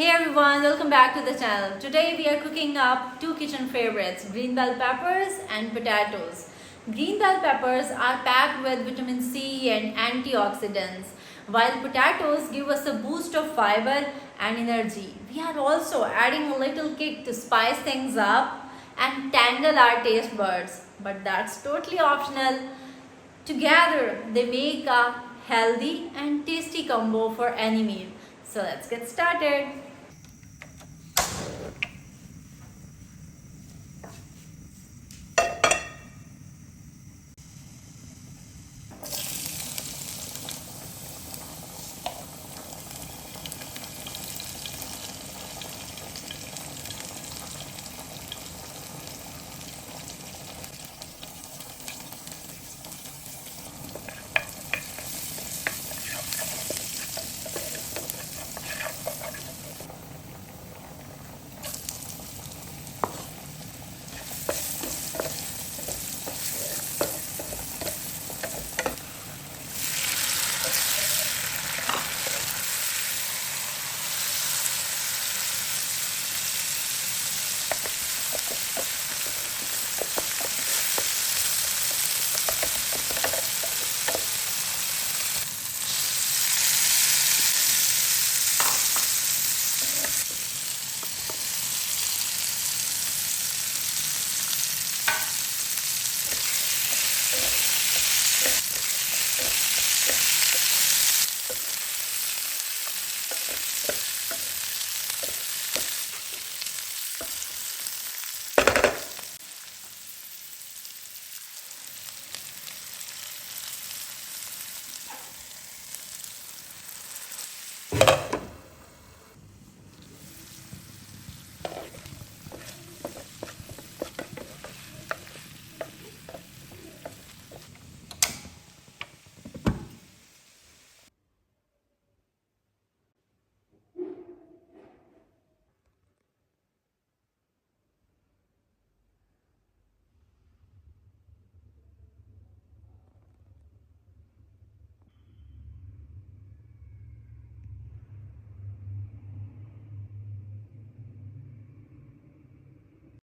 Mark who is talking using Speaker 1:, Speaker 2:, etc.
Speaker 1: Hey everyone, welcome back to the channel. Today we are cooking up two kitchen favorites, green bell peppers and potatoes. Green bell peppers are packed with vitamin C and antioxidants, while potatoes give us a boost of fiber and energy. We are also adding a little kick to spice things up and tangle our taste buds, but that's totally optional. Together, they make a healthy and tasty combo for any meal. So let's get started.